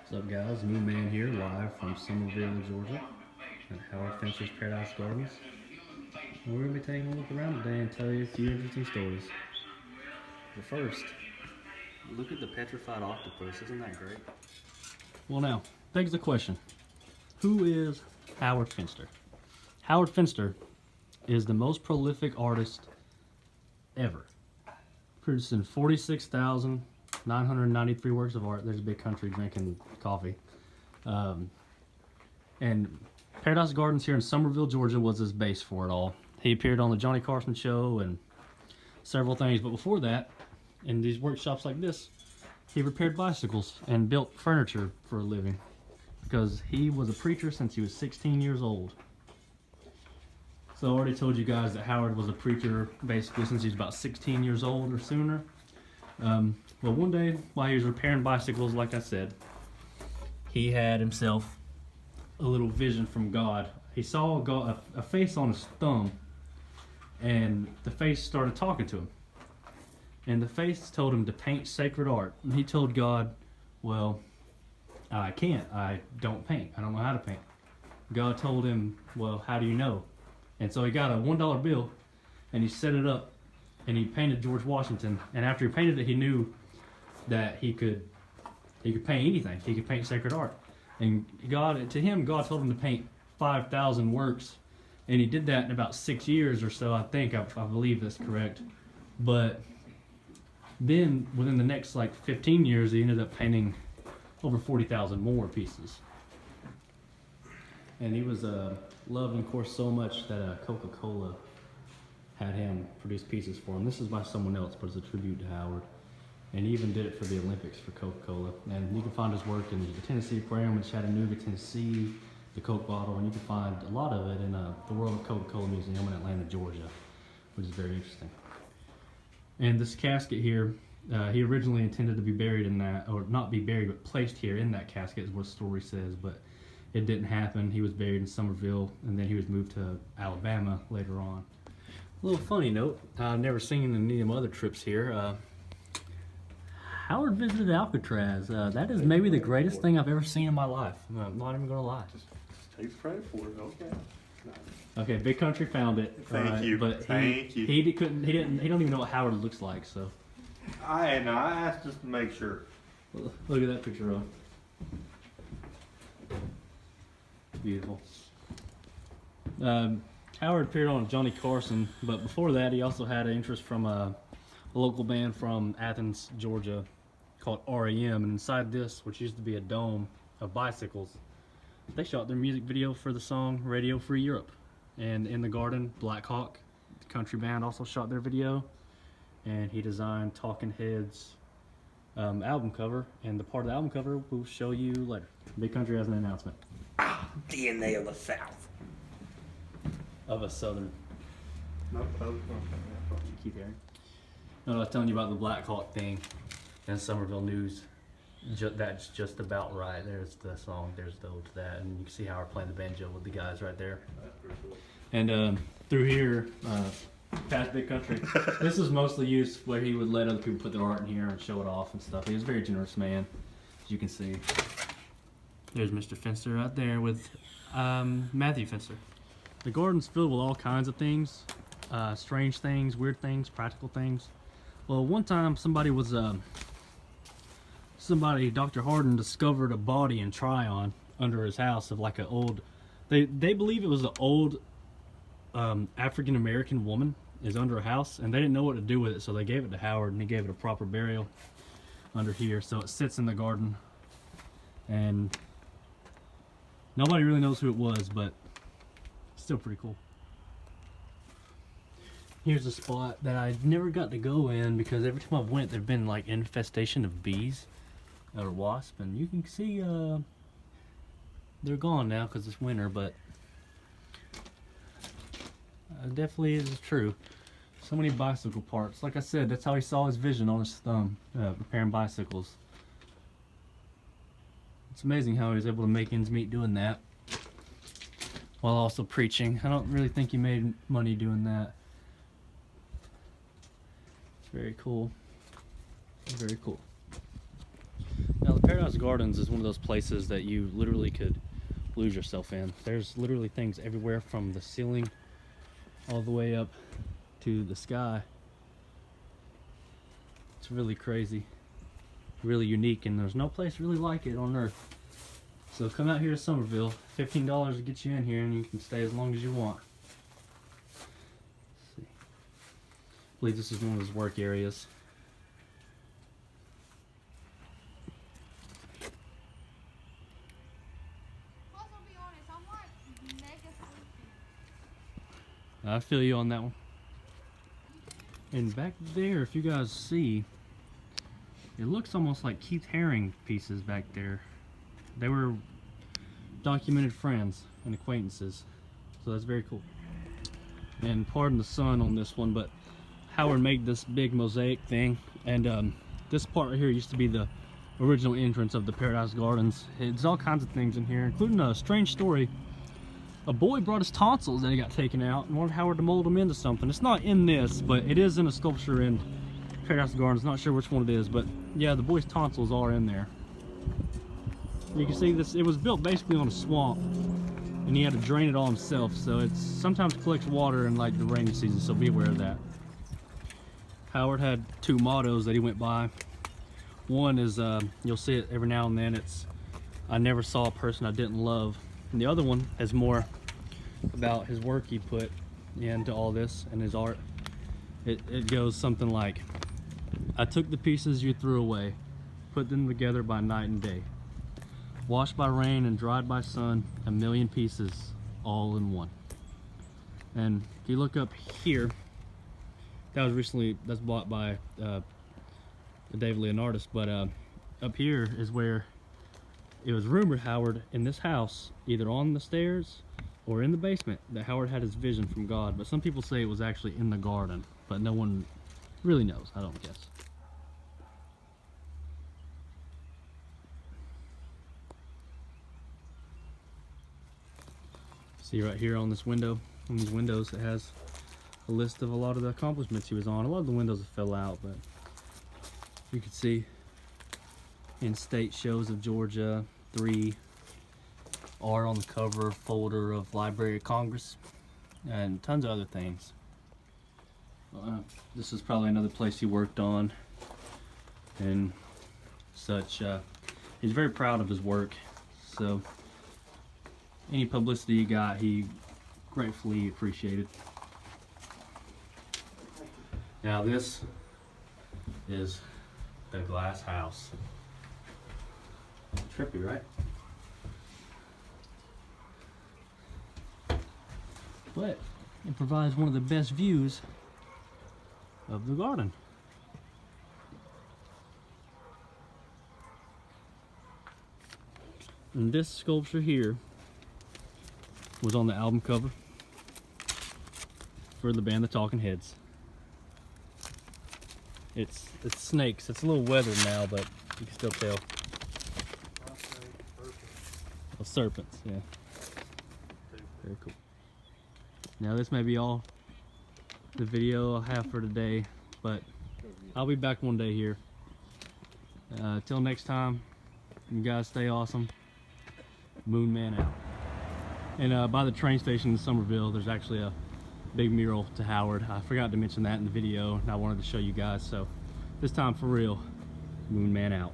What's up, guys? New man here, live from Summerville, Georgia, at Howard Finster's Paradise Gardens. And we're going to be taking a look around today and tell you a few interesting stories. But first, look at the petrified octopus. Isn't that great? Well, now, begs the question, who is Howard Finster? Howard Finster is the most prolific artist ever, producing 46,993 works of art. There's a big country drinking coffee. And Paradise Gardens here in Summerville, Georgia was his base for it all. He appeared on the Johnny Carson show and several things, but before that, in these workshops like this, he repaired bicycles and built furniture for a living because he was a preacher since he was 16 years old. So I already told you guys that Howard was a preacher basically since he was about 16 years old or sooner. Well, one day while he was repairing bicycles, like I said, he had himself a little vision from God. He saw a face on his thumb, and the face started talking to him. And the face told him to paint sacred art. And he told God, well, I can't. I don't paint. I don't know how to paint. God told him, well, how do you know? And so he got a $1 bill, and he set it up, and he painted George Washington. And after he painted it, he knew that he could paint anything. He could paint sacred art. And God told him to paint 5,000 works, and he did that in about 6 years or so. I believe that's correct. But then within the next like 15 years, he ended up painting over 40,000 more pieces. And he was loved, of course, so much that Coca-Cola had him produce pieces for him. This is by someone else, but it's a tribute to Howard. And he even did it for the Olympics for Coca-Cola. And you can find his work in the Tennessee Aquarium in Chattanooga, Tennessee, the Coke bottle, and you can find a lot of it in the World of Coca-Cola Museum in Atlanta, Georgia, which is very interesting. And this casket here, he originally intended to be buried in that, or not be buried, but placed here in that casket is what the story says, but it didn't happen. He was buried in Summerville, and then he was moved to Alabama later on. A little funny note, I've never seen any of them other trips here. Howard visited Alcatraz. That is maybe the greatest thing I've ever seen in my life. I'm not even gonna lie. Just take credit for it. Okay. Okay, Big Country found it. Thank you. But Thank you. He don't even know what Howard looks like. So. I asked just to make sure. Look at that picture of him. Beautiful. Howard appeared on Johnny Carson, but before that, he also had an interest from a local band from Athens, Georgia, called R.E.M. And inside this, which used to be a dome of bicycles, they shot their music video for the song Radio Free Europe. And in the garden, Black Hawk, the country band, also shot their video. And he designed Talking Heads album cover, and the part of the album cover we'll show you later. Big Country has an announcement. DNA of the South. Of a southern. No. Keep hearing. No, I was telling you about the Black Hawk thing and Summerville News. That's just about right. There's the song, there's the ode to that, and you can see how we're playing the banjo with the guys right there. That's pretty cool. And through here, past Big Country, this is mostly used where he would let other people put their art in here and show it off and stuff. He was a very generous man, as you can see. There's Mr. Finster right there with Matthew Finster. The garden's filled with all kinds of things, strange things, weird things, practical things. Well, one time Dr. Hardin discovered a body in Tryon under his house of like an old, they believe it was an old African-American woman is under a house, and they didn't know what to do with it, so they gave it to Howard, and he gave it a proper burial under here. So it sits in the garden, and nobody really knows who it was, but still pretty cool. Here's a spot that I never got to go in because every time I went, there've been like infestation of bees or wasps, and you can see they're gone now because it's winter, but definitely is true. So many bicycle parts. Like I said, that's how he saw his vision on his thumb, repairing bicycles. It's amazing how he was able to make ends meet doing that while also preaching. I don't really think he made money doing that. It's very cool. Very cool. Now the Paradise Paradise Gardens is one of those places that you literally could lose yourself in. There's literally things everywhere from the ceiling all the way up to the sky. It's really crazy, really unique, and there's no place really like it on earth. So come out here to Summerville. $15 to get you in here, and you can stay as long as you want. Let's see. I believe this is one of his work areas. I feel you on that one. And back there, if you guys see, it looks almost like Keith Haring pieces back there. They were documented friends and acquaintances, so that's very cool. And pardon the sun on this one, but Howard made this big mosaic thing, and this part right here used to be the original entrance of the Paradise Gardens. It's all kinds of things in here, including a strange story. A boy brought his tonsils that he got taken out and wanted Howard to mold them into something. It's not in this, but it is in a sculpture in Paradise Gardens. Not sure which one it is, but yeah, the boy's tonsils are in there. You can see this, it was built basically on a swamp, and he had to drain it all himself, so it sometimes collects water in like the rainy season, so be aware of that. Howard had two mottos that he went by. One is, you'll see it every now and then, it's, "I never saw a person I didn't love." And the other one is more about his work he put into all this and his art. It goes something like, "I took the pieces you threw away, put them together by night and day. Washed by rain and dried by sun, a million pieces all in one." And if you look up here, that's bought by David Leonardis, but up here is where it was rumored Howard, in this house, either on the stairs or in the basement, that Howard had his vision from God. But some people say it was actually in the garden, but no one really knows, I don't guess. See right here on this window, on these windows, it has a list of a lot of the accomplishments he was on. A lot of the windows fell out, but you can see in state shows of Georgia, 3 art on the cover folder of Library of Congress, and tons of other things. This is probably another place he worked on and such. He's very proud of his work, so any publicity he got, he gratefully appreciated. Now this is the glass house. Trippy, right? But it provides one of the best views of the garden. And this sculpture here was on the album cover for the band The Talking Heads. It's snakes. It's a little weathered now, but you can still tell. Oh, serpents, yeah. Very cool. Now this may be all the video I'll have for today, but I'll be back one day here. Till next time, you guys stay awesome. Moon Man out. And by the train station in Summerville, there's actually a big mural to Howard. I forgot to mention that in the video, and I wanted to show you guys. So this time, for real, Moon Man out.